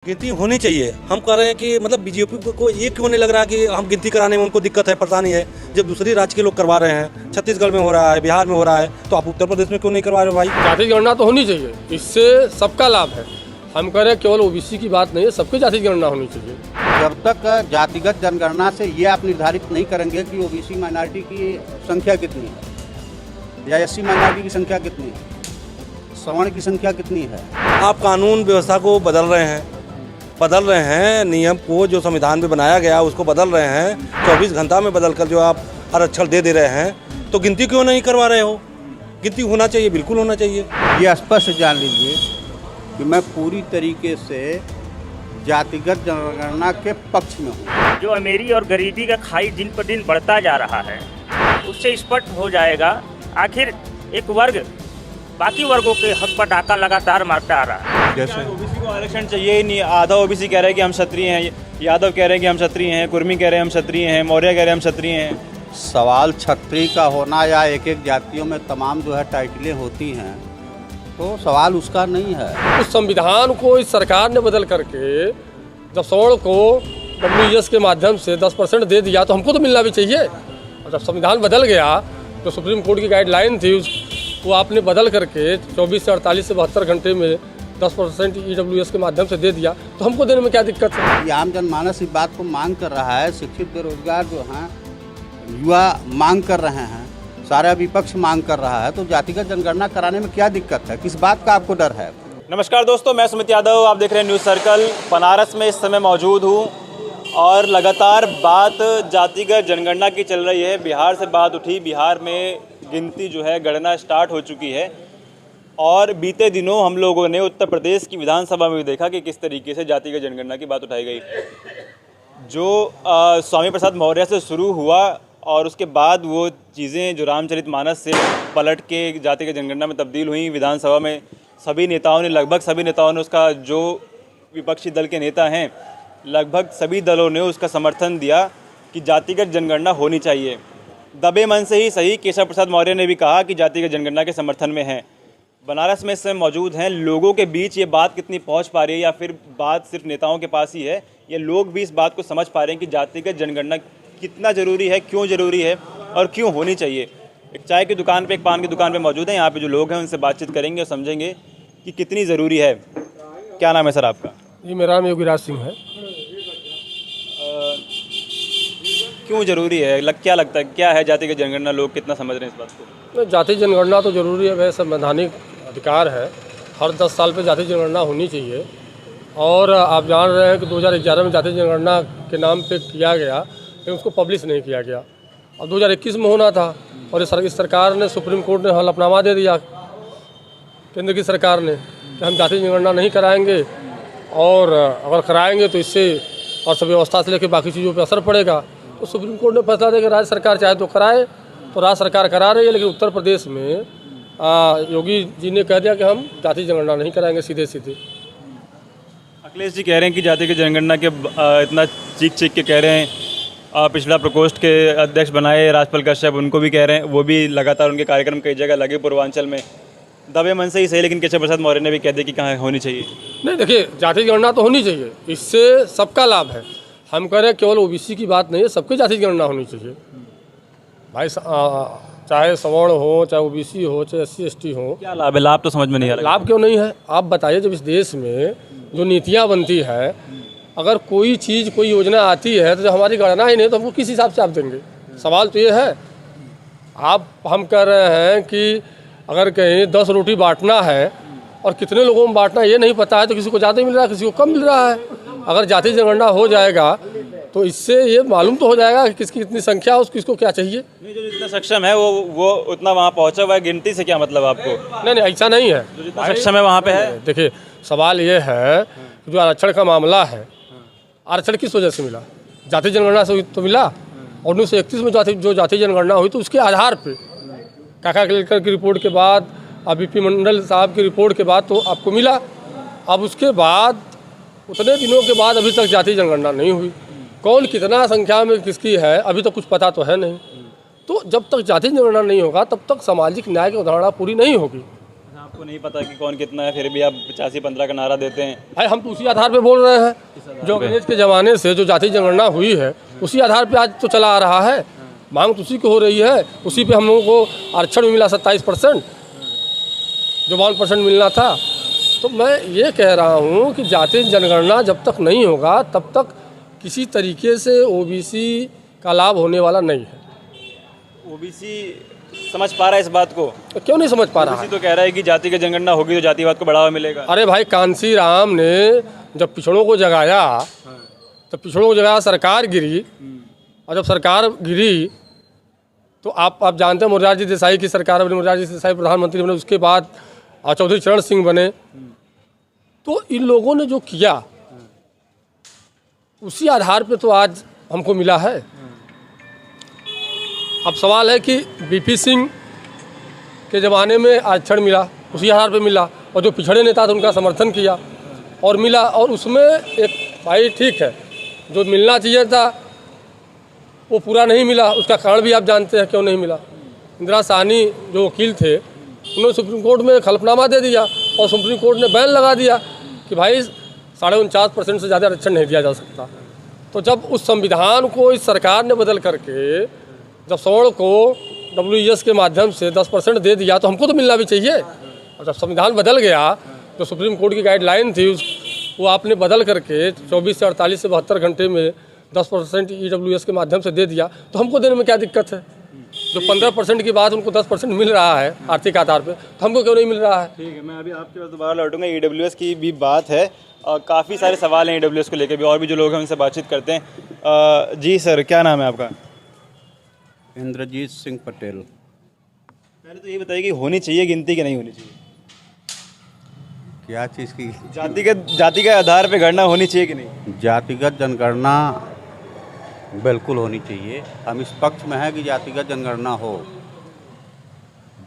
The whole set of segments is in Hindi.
गिनती होनी चाहिए। हम कह रहे हैं कि मतलब बीजेपी को ये क्यों नहीं लग रहा कि हम गिनती कराने में उनको दिक्कत है, परेशानी है, जब दूसरी राज्य के लोग करवा रहे हैं, छत्तीसगढ़ में हो रहा है, बिहार में हो रहा है, तो आप उत्तर प्रदेश में क्यों नहीं करवा रहे हो भाई? जाति गणना तो होनी चाहिए, इससे सबका लाभ है। हम कह रहे हैं केवल ओबीसी की बात नहीं है, सबकी जाति गणना होनी चाहिए। जब तक जातिगत जनगणना से ये आप निर्धारित नहीं करेंगे कि ओबीसी माइनॉरिटी की संख्या कितनी है या एससी माइनॉरिटी की संख्या कितनी है, सवर्ण की संख्या कितनी है। आप कानून व्यवस्था को बदल रहे हैं, नियम को जो संविधान में बनाया गया उसको बदल रहे हैं, 24 घंटा में बदल कर जो आप आरक्षण दे रहे हैं, तो गिनती क्यों नहीं करवा रहे हो? गिनती होना चाहिए, बिल्कुल होना चाहिए। ये स्पष्ट जान लीजिए कि मैं पूरी तरीके से जातिगत जनगणना के पक्ष में हूँ। जो अमीरी और गरीबी का खाई दिन पर दिन बढ़ता जा रहा है, उससे स्पष्ट हो जाएगा आखिर एक वर्ग बाकी वर्गों के हक पर डाका लगातार मारता आ रहा है। जैसे ओबीसी को आरक्षण चाहिए ही नहीं। आधा ओबीसी कह रहे हैं कि हम क्षत्रिय हैं, यादव कह रहे हैं कि हम क्षत्रिय हैं, कुर्मी कह रहे हैं हम क्षत्रिय हैं, मौर्य कह रहे हैं हम क्षत्रिय हैं। सवाल क्षत्रिय का होना या एक एक जातियों में तमाम जो है टाइटलें होती हैं, तो सवाल उसका नहीं है। उस संविधान को इस सरकार ने बदल करके जब सवर्ण को WES के माध्यम से 10% दे दिया, तो हमको तो मिलना भी चाहिए। और जब संविधान बदल गया, तो सुप्रीम कोर्ट की गाइडलाइन थी वो आपने बदल करके 24 से 48 से 72 घंटे में 10% EWS के माध्यम से दे दिया, तो हमको देने में क्या दिक्कत है? ये आम जनमानस इस बात को मांग कर रहा है, शिक्षित बेरोजगार जो हैं, युवा मांग कर रहे हैं, सारा विपक्ष मांग कर रहा है, तो जातिगत जनगणना कराने में क्या दिक्कत है? किस बात का आपको डर है? नमस्कार दोस्तों, मैं सुमित यादव, आप देख रहे हैं न्यूज़ सर्कल। बनारस में इस समय मौजूद हूँ और लगातार बात जातिगत जनगणना की चल रही है। बिहार से बात उठी, बिहार में गिनती जो है गणना स्टार्ट हो चुकी है और बीते दिनों हम लोगों ने उत्तर प्रदेश की विधानसभा में भी देखा कि किस तरीके से जातिगत जनगणना की बात उठाई गई। जो स्वामी प्रसाद मौर्य से शुरू हुआ और उसके बाद वो चीज़ें जो रामचरितमानस से पलट के जातिगत जनगणना में तब्दील हुई, विधानसभा में सभी नेताओं ने, लगभग सभी नेताओं ने, उसका जो विपक्षी दल के नेता हैं लगभग सभी दलों ने उसका समर्थन दिया कि जातिगत जनगणना होनी चाहिए। दबे मन से ही सही, केशव प्रसाद मौर्य ने भी कहा कि जातिगत जनगणना के समर्थन में हैं। बनारस में इस समय मौजूद हैं। लोगों के बीच ये बात कितनी पहुंच पा रही है या फिर बात सिर्फ नेताओं के पास ही है, ये लोग भी इस बात को समझ पा रहे हैं कि जातिगत जनगणना कितना ज़रूरी है, क्यों ज़रूरी है और क्यों होनी चाहिए। एक चाय की दुकान पे, एक पान की दुकान पे मौजूद हैं। यहाँ पे जो लोग हैं उनसे बातचीत करेंगे और समझेंगे कि कितनी ज़रूरी है। क्या नाम है सर आपका? जी, मेरा नाम योगीराज सिंह है। क्यों ज़रूरी है? क्या लगता है, क्या है जातिगत जनगणना? लोग कितना समझ रहे हैं इस बात को? जाति जनगणना तो जरूरी है, वह संवैधानिक अधिकार है। हर 10 साल पे जाति जनगणना होनी चाहिए। और आप जान रहे हैं कि 2011 में जाति जनगणना के नाम पे किया गया, लेकिन उसको पब्लिश नहीं किया गया। अब 2021 में होना था और इस सरकार ने, सुप्रीम कोर्ट ने हलफनामा दे दिया केंद्र की सरकार ने कि हम जाति जनगणना नहीं कराएंगे और अगर कराएंगे तो इससे अर्थव्यवस्था से लेकर बाकी चीज़ों पर असर पड़ेगा। तो सुप्रीम कोर्ट ने फैसला दिया कि राज्य सरकार चाहे तो कराए, तो राज्य सरकार करा रही है, लेकिन उत्तर प्रदेश में योगी जी ने कह दिया कि हम जाति जनगणना नहीं कराएंगे सीधे सीधे। अखिलेश जी कह रहे हैं कि जातिगत जनगणना के इतना चीख के कह रहे हैं। पिछला प्रकोष्ठ के अध्यक्ष बनाए राजपाल कश्यप, उनको भी कह रहे हैं, वो भी लगातार उनके कार्यक्रम कई जगह लगे पूर्वांचल में। दबे मन से ही सही, लेकिन केशव प्रसाद मौर्य ने भी कह दिया कि कहाँ होनी चाहिए। नहीं, देखिए, जाति गणना तो होनी चाहिए, इससे सबका लाभ है। हम कह रहे हैं केवल ओबीसी की बात नहीं है, सबकी जाति गणना होनी चाहिए भाई। चाहे सवर्ण हो, चाहे ओबीसी हो, चाहे SC ST हो। क्या लाभ है? लाभ तो समझ में नहीं आ रहा। लाभ क्यों नहीं है? आप बताइए, जब इस देश में जो नीतियाँ बनती है, अगर कोई चीज़, कोई योजना आती है, तो जब हमारी गणना ही नहीं तो हमको किस हिसाब से आप देंगे? सवाल तो ये है। हम कह रहे हैं कि अगर कहीं 10 रोटी बांटना है और कितने लोगों में बांटना है ये नहीं पता है, तो किसी को ज़्यादा मिल रहा है, किसी को कम मिल रहा है। अगर जाति जनगणना हो जाएगा तो इससे ये मालूम तो हो जाएगा कि किसकी कितनी संख्या है, किसको क्या चाहिए। नहीं, जो जितना सक्षम है वो उतना वहाँ पहुँचा हुआ है। गिनती से क्या मतलब आपको? नहीं, ऐसा नहीं है। जो जितना सक्षम है वहाँ पे है। देखिए, सवाल ये है कि जो आरक्षण का मामला है, आरक्षण किस वजह से मिला? जाति जनगणना से तो मिला। 1931 में जो जाति जनगणना हुई, तो उसके आधार पर काका केलकर की रिपोर्ट के बाद, BP मंडल साहब की रिपोर्ट के बाद तो आपको मिला। अब उसके बाद उतने दिनों के बाद अभी तक जाति जनगणना नहीं हुई। कौन कितना संख्या में किसकी है अभी तक कुछ पता तो है नहीं। तो जब तक जाति जनगणना नहीं होगा तब तक सामाजिक न्याय की अवधारणा पूरी नहीं होगी। आपको नहीं पता कि कौन कितना है, फिर भी आप 85-15 का नारा देते हैं। भाई हम तो उसी आधार पे बोल रहे हैं, जो अंग्रेज के ज़माने से जो जाति जनगणना हुई है उसी आधार पे आज तो चला आ रहा है। मांग तो उसी को हो रही है, उसी पे हम लोगों को आरक्षण भी मिला 27%, जो 52% मिलना था। तो मैं ये कह रहा हूँ कि जाति जनगणना जब तक नहीं होगा तब तक किसी तरीके से ओबीसी का लाभ होने वाला नहीं है। ओबीसी समझ पा रहा है इस बात को? तो क्यों नहीं समझ पा रहा है? ओबीसी तो कह रहा है कि जाति की जनगणना होगी तो जातिवाद को बढ़ावा मिलेगा। अरे भाई कांसी राम ने जब पिछड़ों को जगाया तो पिछड़ों को जगाया, सरकार गिरी, और जब सरकार गिरी तो आप जानते हैं मोरारजी देसाई की सरकार बनी, मोरारजी देसाई प्रधानमंत्री बने, उसके बाद चौधरी चरण सिंह बने। तो इन लोगों ने जो किया उसी आधार पे तो आज हमको मिला है। अब सवाल है कि बीपी सिंह के ज़माने में आरक्षण मिला, उसी आधार पे मिला, और जो पिछड़े नेता थे उनका समर्थन किया और मिला। और उसमें एक भाई ठीक है, जो मिलना चाहिए था वो पूरा नहीं मिला, उसका कारण भी आप जानते हैं क्यों नहीं मिला। इंदिरा साहनी जो वकील थे उन्होंने सुप्रीम कोर्ट में हलफनामा दे दिया और सुप्रीम कोर्ट ने बैन लगा दिया कि भाई 49.5% से ज़्यादा आरक्षण नहीं दिया जा सकता। तो जब उस संविधान को इस सरकार ने बदल करके जब सवर्ण को WES के माध्यम से 10% दे दिया तो हमको तो मिलना भी चाहिए। और जब संविधान बदल गया तो सुप्रीम कोर्ट की गाइडलाइन थी वो आपने बदल करके 24 से 48 से 72 घंटे में 10% EWS के माध्यम से दे दिया, तो हमको देने में क्या दिक्कत है? जो 15% की बात उनको 10% मिल रहा है आर्थिक आधार पे, तो हमको क्यों नहीं मिल रहा है? ठीक है, मैं अभी आपके पास दोबारा लौटूंगा। EWS की भी बात है और काफ़ी सारे सवाल हैं EWS को लेकर भी, और भी जो लोग हैं उनसे बातचीत करते हैं। जी सर, क्या नाम है आपका? इंद्रजीत सिंह पटेल। पहले तो ये बताइए कि होनी चाहिए गिनती कि नहीं होनी चाहिए? क्या चीज़ की? जाति के आधार पे गणना होनी चाहिए कि नहीं? जातिगत जनगणना बिल्कुल होनी चाहिए। हम इस पक्ष में हैं कि जातिगत जनगणना हो।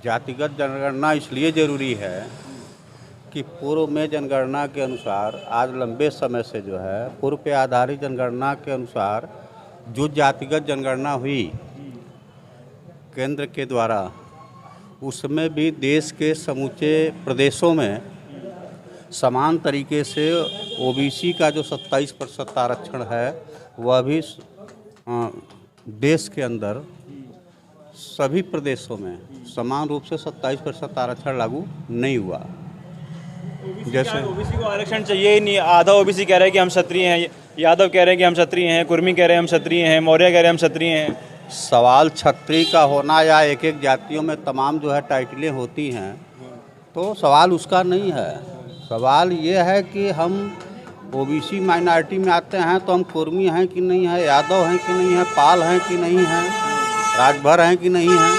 जातिगत जनगणना इसलिए ज़रूरी है कि पूर्व में जनगणना के अनुसार आज लंबे समय से जो है पूर्व पे आधारित जनगणना के अनुसार जो जातिगत जनगणना हुई केंद्र के द्वारा, उसमें भी देश के समूचे प्रदेशों में समान तरीके से ओबीसी का जो 27% आरक्षण है वह भी देश के अंदर सभी प्रदेशों में समान रूप से 27% आरक्षण लागू नहीं हुआ। जैसे ओबीसी को आरक्षण चाहिए ही नहीं। आधा ओबीसी कह रहे हैं कि हम क्षत्रिय हैं, यादव कह रहे हैं कि हम क्षत्रिय हैं, कुर्मी कह रहे हैं हम क्षत्रिय हैं, मौर्य कह रहे हैं हम क्षत्रिय हैं। सवाल क्षत्रिय का होना या एक एक जातियों में तमाम जो है टाइटलें होती हैं, तो सवाल उसका नहीं है। सवाल ये है कि हम ओबीसी माइनॉरिटी में आते हैं तो हम कुर्मी हैं कि नहीं है, यादव हैं कि नहीं है, पाल हैं कि नहीं हैं, राजभर हैं कि नहीं हैं।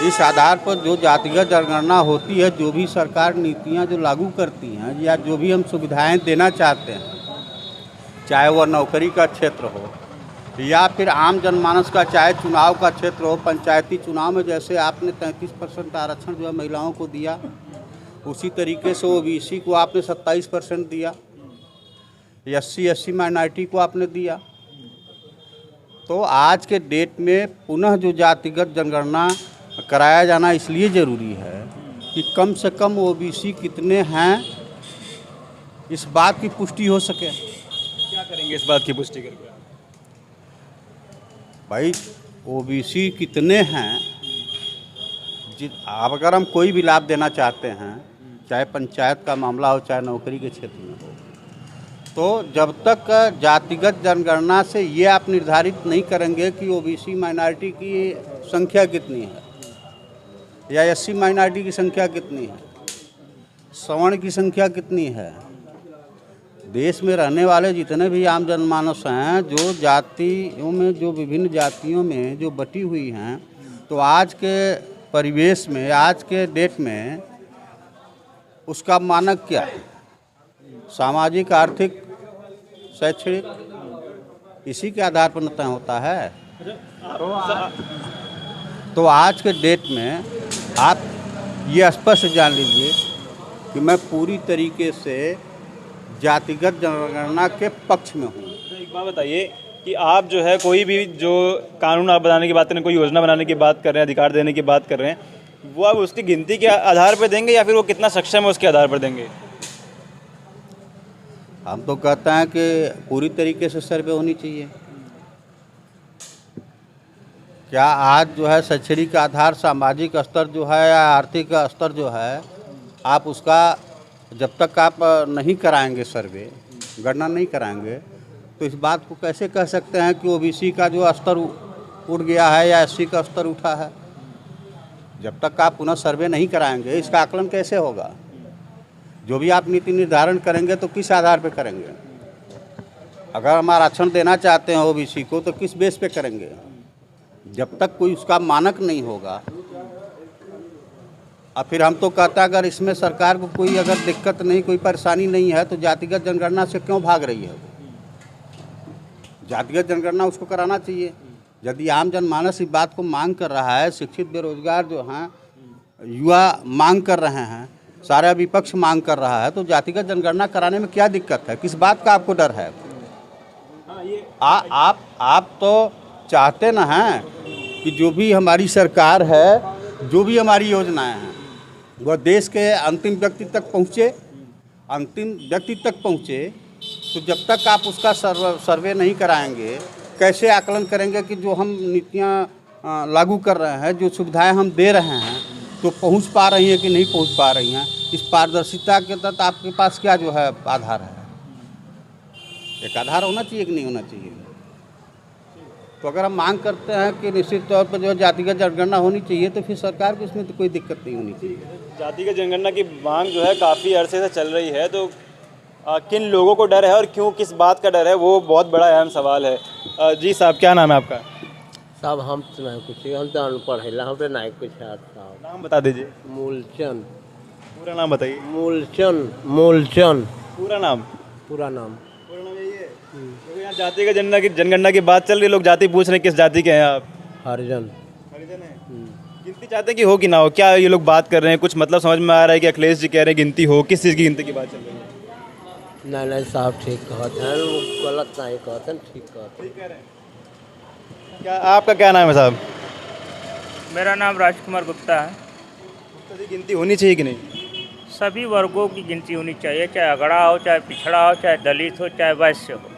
इस आधार पर जो जातिगत जनगणना होती है, जो भी सरकार नीतियां जो लागू करती हैं या जो भी हम सुविधाएं देना चाहते हैं, चाहे वह नौकरी का क्षेत्र हो या फिर आम जनमानस का, चाहे चुनाव का क्षेत्र हो, पंचायती चुनाव में जैसे आपने 33% आरक्षण जो है महिलाओं को दिया, उसी तरीके से ओबीसी को आपने 27% दिया, SC माइनॉरिटी को आपने दिया। तो आज के डेट में पुनः जो जातिगत जनगणना कराया जाना इसलिए ज़रूरी है कि कम से कम ओबीसी कितने हैं इस बात की पुष्टि हो सके। क्या करेंगे इस बात की पुष्टि करके? भाई ओबीसी कितने हैं, अब अगर हम कोई भी लाभ देना चाहते हैं, चाहे पंचायत का मामला हो चाहे नौकरी के क्षेत्र में हो, तो जब तक जातिगत जनगणना से ये आप निर्धारित नहीं करेंगे कि ओबीसी माइनॉरिटी की संख्या कितनी है या SC माइनॉरिटी की संख्या कितनी है, सवर्ण की संख्या कितनी है, देश में रहने वाले जितने भी आम जनमानस हैं, जो जातियों में, जो विभिन्न जातियों में जो बटी हुई हैं, तो आज के परिवेश में, आज के डेट में उसका मानक क्या है? सामाजिक, आर्थिक, शैक्षणिक, इसी के आधार पर तय होता है। तो आज के डेट में आप ये स्पष्ट जान लीजिए कि मैं पूरी तरीके से जातिगत जनगणना के पक्ष में हूँ। एक बात बताइए कि आप जो है कोई भी जो कानून आप बनाने की बात करें, कोई योजना बनाने की बात कर रहे हैं, अधिकार देने की बात कर रहे हैं, वो अब उसकी गिनती के आधार पर देंगे या फिर वो कितना सक्षम है उसके आधार पर देंगे? हम तो कहते हैं कि पूरी तरीके से सर्वे होनी चाहिए। क्या आज जो है शैक्षणिक आधार, सामाजिक स्तर जो है या आर्थिक स्तर जो है, आप उसका जब तक आप नहीं कराएंगे सर्वे, गणना नहीं कराएंगे, तो इस बात को कैसे कह सकते हैं कि ओबीसी का जो स्तर उठ गया है या एससी का स्तर उठा है? जब तक आप पुनः सर्वे नहीं कराएंगे इसका आकलन कैसे होगा? जो भी आप नीति निर्धारण करेंगे तो किस आधार पर करेंगे? अगर हम आरक्षण देना चाहते हैं ओबीसी को तो किस बेस पे करेंगे? जब तक कोई उसका मानक नहीं होगा। और फिर हम तो कहते हैं अगर इसमें सरकार को कोई अगर दिक्कत नहीं, कोई परेशानी नहीं है तो जातिगत जनगणना से क्यों भाग रही है? जातिगत जनगणना उसको कराना चाहिए। यदि आम जनमानस इस बात को मांग कर रहा है, शिक्षित बेरोजगार जो हैं, युवा मांग कर रहे हैं, सारा विपक्ष मांग कर रहा है, तो जातिगत जनगणना कराने में क्या दिक्कत है? किस बात का आपको डर है? आप तो चाहते ना हैं कि जो भी हमारी सरकार है, जो भी हमारी योजनाएं हैं, वह देश के अंतिम व्यक्ति तक पहुँचे। तो जब तक आप उसका सर्वे नहीं कराएंगे, कैसे आकलन करेंगे कि जो हम नीतियाँ लागू कर रहे हैं, जो सुविधाएं हम दे रहे हैं, तो पहुंच पा रही हैं कि नहीं पहुंच पा रही हैं? इस पारदर्शिता के तहत आपके पास क्या जो है आधार है? एक आधार होना चाहिए कि नहीं होना चाहिए? तो अगर हम मांग करते हैं कि निश्चित तौर पर जो जातिगत जनगणना होनी चाहिए, तो फिर सरकार को इसमें तो कोई दिक्कत नहीं होनी चाहिए। जातिगत जनगणना की मांग जो है काफ़ी अरसे से चल रही है, तो किन लोगों को डर है और क्यों, किस बात का डर है, वो बहुत बड़ा अहम सवाल है। जी साहब, क्या नाम है आपका? साहब हम तो नहीं कुछ, हम तो अनपढ़ है, हम तो नहीं कुछ है साहब। नाम बता दीजिए। मूलचंद। पूरा नाम बताइए। मूलचंद। पूरा नाम? पूरा नाम यही है। क्योंकि यहाँ जातिगत जनगणना की बात चल रही है, लोग जाति पूछ रहे हैं, किस जाति के हैं आप? हरिजन। हरिजन है। गिनती चाहते हैं कि हो कि ना हो? क्या ये लोग बात कर रहे हैं, कुछ मतलब समझ में आ रहा है कि अखिलेश जी कह रहे हैं गिनती हो? किस चीज़ की गिनती की बात चल रही है? नहीं साहब ठीक कहते हैं, गलत नहीं कहते हैं, ठीक कहते हैं। कह रहे हैं। क्या आपका क्या नाम है साहब? मेरा नाम राजकुमार गुप्ता है। तो गिनती होनी चाहिए कि नहीं? सभी वर्गों की गिनती होनी चाहिए, चाहे अगड़ा हो, चाहे पिछड़ा हो, चाहे दलित हो, चाहे वैश्य हो,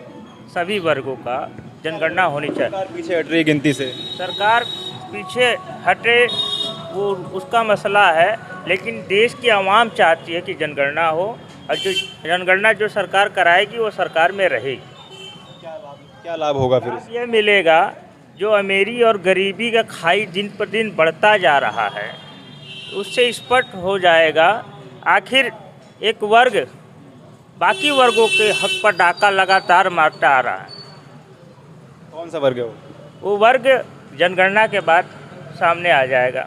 सभी वर्गों का जनगणना होनी चाहिए। सरकार पीछे हट रही है गिनती से। सरकार पीछे हटे वो उसका मसला है, लेकिन देश की आवाम चाहती है कि जनगणना हो, और जो जनगणना जो सरकार कराएगी वो सरकार में रहेगी। क्या लाभ होगा फिर? ये मिलेगा जो अमीरी और गरीबी का खाई दिन पर दिन बढ़ता जा रहा है, उससे स्पष्ट हो जाएगा आखिर एक वर्ग बाकी वर्गों के हक पर डाका लगातार मारता आ रहा है। कौन सा वर्ग है वो? वो वर्ग जनगणना के बाद सामने आ जाएगा।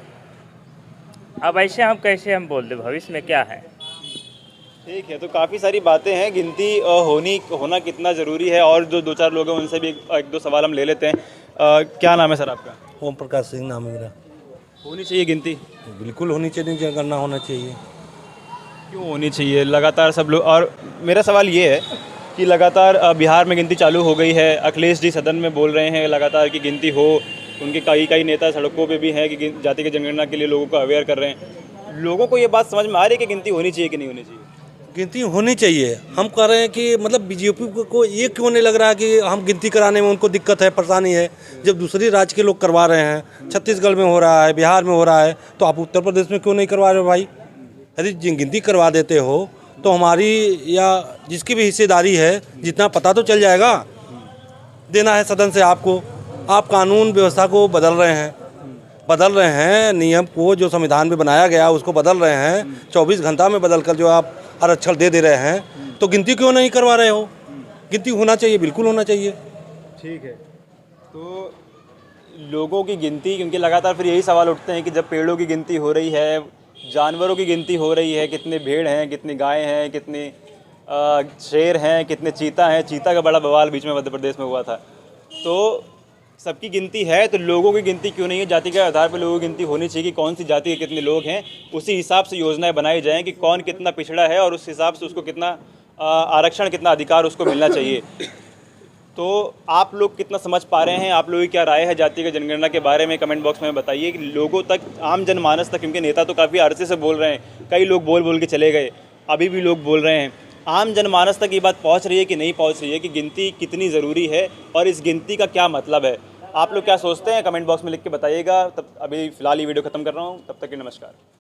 अब ऐसे हम कैसे हम बोल दें भविष्य में क्या है? ठीक है, तो काफ़ी सारी बातें हैं। गिनती होना कितना ज़रूरी है, और जो दो चार लोग हैं उनसे भी एक दो सवाल हम ले लेते हैं। क्या नाम है सर आपका? ओम प्रकाश सिंह नाम है मेरा। होनी चाहिए गिनती? बिल्कुल होनी चाहिए, जनगणना होना चाहिए। क्यों होनी चाहिए? लगातार सब लोग, और मेरा सवाल ये है कि लगातार बिहार में गिनती चालू हो गई है, अखिलेश जी सदन में बोल रहे हैं लगातार कि गिनती हो, उनके कई नेता सड़कों पे भी हैं कि जातिगत जनगणना के लिए लोगों को अवेयर कर रहे हैं। लोगों को ये बात समझ में आ रही है कि गिनती होनी चाहिए कि नहीं होनी चाहिए? गिनती होनी चाहिए। हम कह रहे हैं कि मतलब बीजेपी को ये क्यों नहीं लग रहा है कि हम गिनती कराने में उनको दिक्कत है, परेशानी है, जब दूसरी राज्य के लोग करवा रहे हैं, छत्तीसगढ़ में हो रहा है, बिहार में हो रहा है, तो आप उत्तर प्रदेश में क्यों नहीं करवा रहे हो भाई? यदि गिनती करवा देते हो तो हमारी या जिसकी भी हिस्सेदारी है जितना पता तो चल जाएगा। देना है सदन से आपको, आप कानून व्यवस्था को बदल रहे हैं, नियम को जो संविधान में बनाया गया उसको बदल रहे हैं, 24 घंटा में बदल कर जो आप आरक्षण दे रहे हैं, तो गिनती क्यों नहीं करवा रहे हो? गिनती होना चाहिए, बिल्कुल होना चाहिए। ठीक है, तो लोगों की गिनती, क्योंकि लगातार फिर यही सवाल उठते हैं कि जब पेड़ों की गिनती हो रही है, जानवरों की गिनती हो रही है, कितने भेड़ हैं, कितनी गायें हैं, कितने शेर हैं, कितने चीता हैं, चीता का बड़ा बवाल बीच में मध्य प्रदेश में हुआ था, तो सबकी गिनती है, तो लोगों की गिनती क्यों नहीं है? जाति के आधार पर लोगों की गिनती होनी चाहिए कि कौन सी जाति के कितने लोग हैं, उसी हिसाब से योजनाएं बनाई जाएं कि कौन कितना पिछड़ा है और उस हिसाब से उसको कितना आरक्षण, कितना अधिकार उसको मिलना चाहिए। तो आप लोग कितना समझ पा रहे हैं, आप लोगों की क्या राय है जातिगत जनगणना के बारे में, कमेंट बॉक्स में बताइए कि लोगों तक, आम जनमानस तक, क्योंकि नेता तो काफ़ी अरसे से बोल रहे हैं, कई लोग बोल बोल के चले गए, अभी भी लोग बोल रहे हैं, आम जनमानस तक ये बात पहुंच रही है कि नहीं पहुंच रही है कि गिनती कितनी ज़रूरी है और इस गिनती का क्या मतलब है। आप लोग क्या सोचते हैं कमेंट बॉक्स में लिख के बताइएगा। तब अभी फ़िलहाल ये वीडियो ख़त्म कर रहा हूँ, तब तक के नमस्कार।